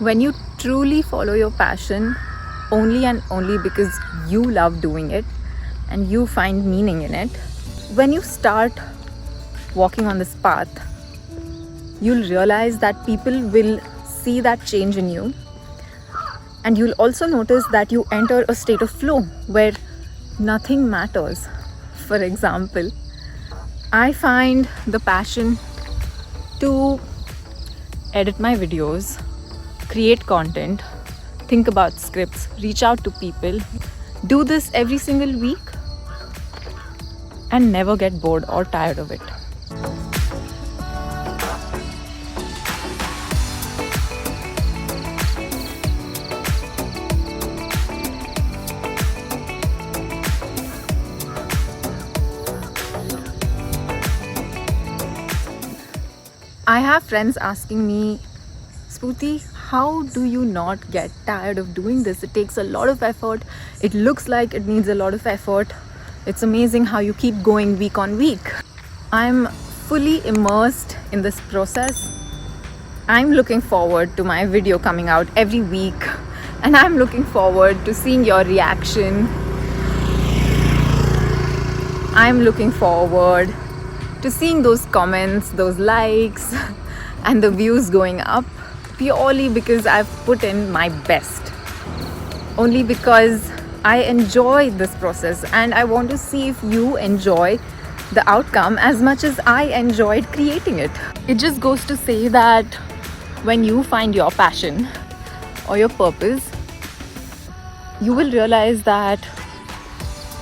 When you truly follow your passion only and only because you love doing it and you find meaning in it, when you start walking on this path, you'll realize that people will see that change in you, and you'll also notice that you enter a state of flow where nothing matters. For example, I find the passion to edit my videos, create content, think about scripts, reach out to people, do this every single week, and never get bored or tired of it. I have friends asking me, Spooty, how do you not get tired of doing this? It takes a lot of effort. It looks like it needs a lot of effort. It's amazing how you keep going week on week. I'm fully immersed in this process. I'm looking forward to my video coming out every week, and I'm looking forward to seeing your reaction. I'm looking forward to seeing those comments, those likes, and the views going up, purely because I've put in my best. Only because I enjoy this process, and I want to see if you enjoy the outcome as much as I enjoyed creating it. It just goes to say that when you find your passion or your purpose, you will realize that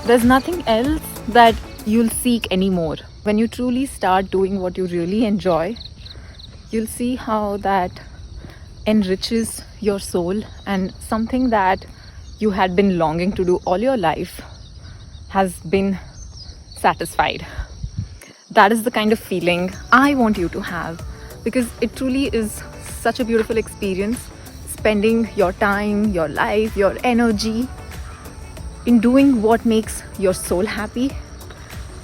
there's nothing else that you'll seek anymore. When you truly start doing what you really enjoy, you'll see how that enriches your soul, and something that you had been longing to do all your life has been satisfied. That is the kind of feeling I want you to have, because it truly is such a beautiful experience, spending your time, your life, your energy in doing what makes your soul happy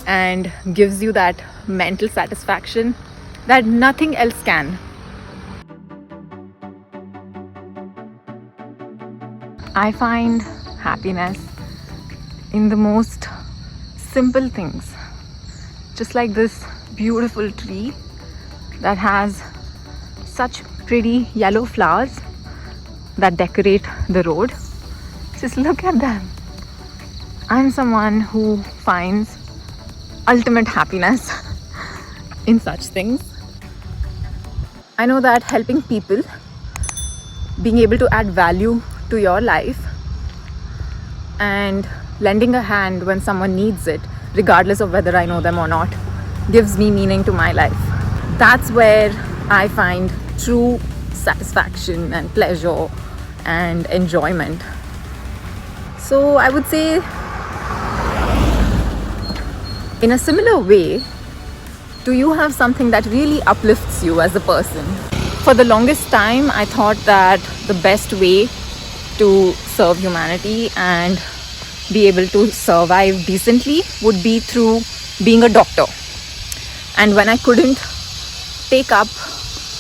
and gives you that mental satisfaction that nothing else can. I find happiness in the most simple things, just like this beautiful tree that has such pretty yellow flowers that decorate the road. Just look at them. I'm someone who finds ultimate happiness in such things. I know that helping people, being able to add value to your life, and lending a hand when someone needs it, regardless of whether I know them or not, gives me meaning to my life. That's where I find true satisfaction and pleasure and enjoyment. So I would say, in a similar way, do you have something that really uplifts you as a person? For the longest time, I thought that the best way to serve humanity and be able to survive decently would be through being a doctor. And when I couldn't take up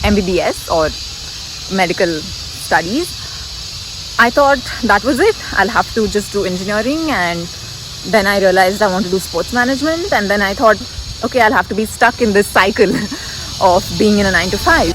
MBBS or medical studies, I thought that was it. I'll have to just do engineering, and then I realized I want to do sports management, and then I thought, okay, I'll have to be stuck in this cycle of being in a 9 to 5.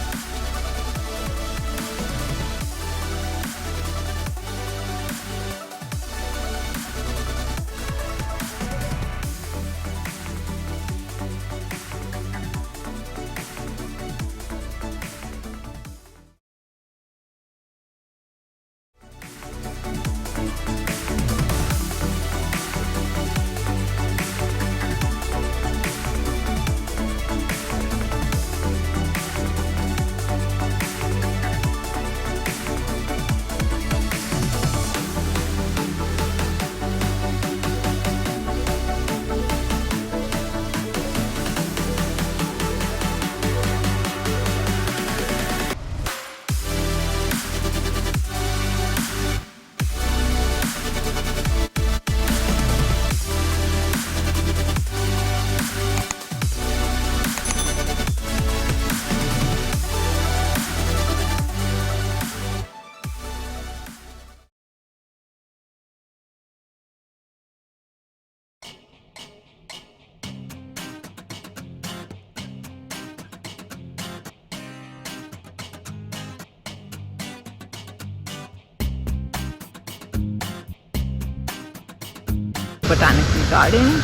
botanical garden.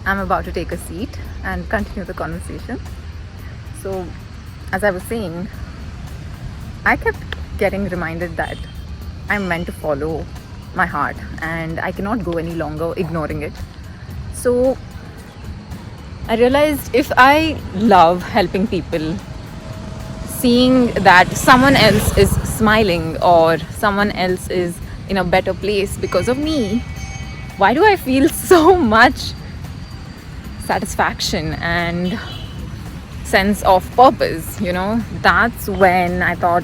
I'm about to take a seat and continue the conversation. So, as I was saying, I kept getting reminded that I'm meant to follow my heart and I cannot go any longer ignoring it. So, I realized if I love helping people, seeing that someone else is smiling or someone else is in a better place because of me, why do I feel so much satisfaction and sense of purpose? That's when I thought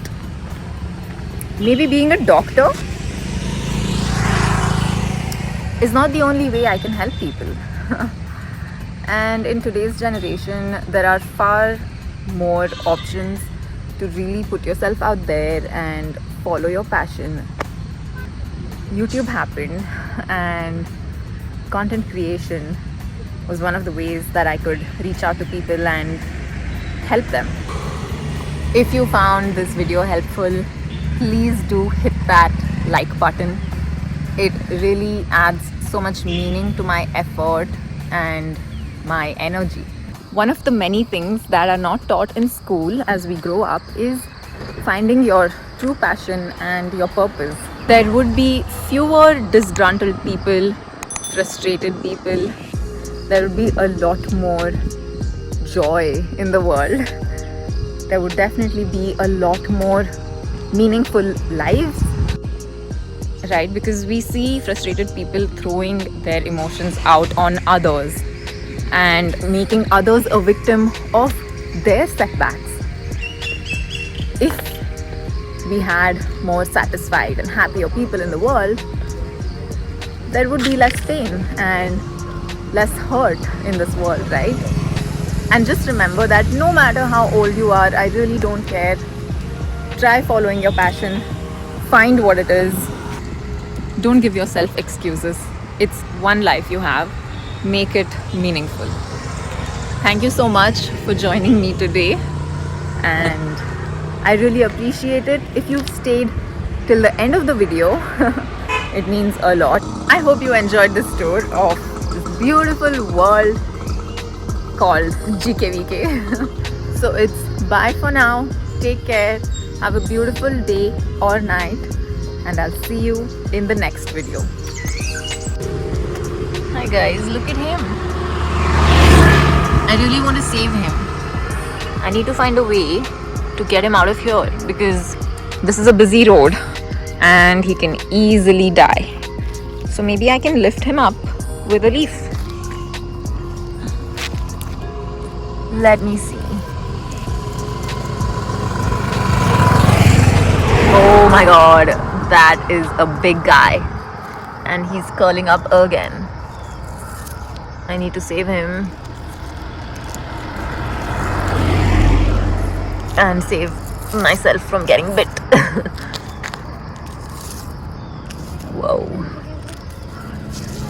maybe being a doctor is not the only way I can help people. And in today's generation, there are far more options to really put yourself out there and follow your passion. YouTube happened and content creation was one of the ways that I could reach out to people and help them. If you found this video helpful, please do hit that like button. It really adds so much meaning to my effort and my energy. One of the many things that are not taught in school as we grow up is finding your true passion and your purpose. There would be fewer disgruntled people, frustrated people. There would be a lot more joy in the world. There would definitely be a lot more meaningful lives, right? Because we see frustrated people throwing their emotions out on others and making others a victim of their setbacks. If we had more satisfied and happier people in the world, there would be less pain and less hurt in this world, right? And just remember that no matter how old you are, I really don't care. Try following your passion. Find what it is. Don't give yourself excuses. It's one life you have. Make it meaningful. Thank you so much for joining me today. And I really appreciate it. If you've stayed till the end of the video, it means a lot. I hope you enjoyed this tour of this beautiful world called GKVK. So it's bye for now. Take care. Have a beautiful day or night, and I'll see you in the next video. Hi guys, look at him. I really want to save him. I need to find a way to get him out of here because this is a busy road and he can easily die. So maybe I can lift him up with a leaf. Let me see. Oh my god, that is a big guy. And he's curling up again. I need to save him. And save myself from getting bit. Whoa.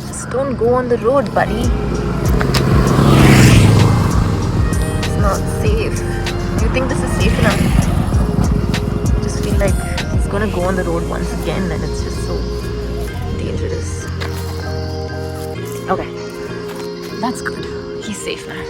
Just don't go on the road, buddy. It's not safe. Do you think this is safe enough? I just feel like he's gonna go on the road once again and it's just so dangerous. Okay. That's good. He's safe now.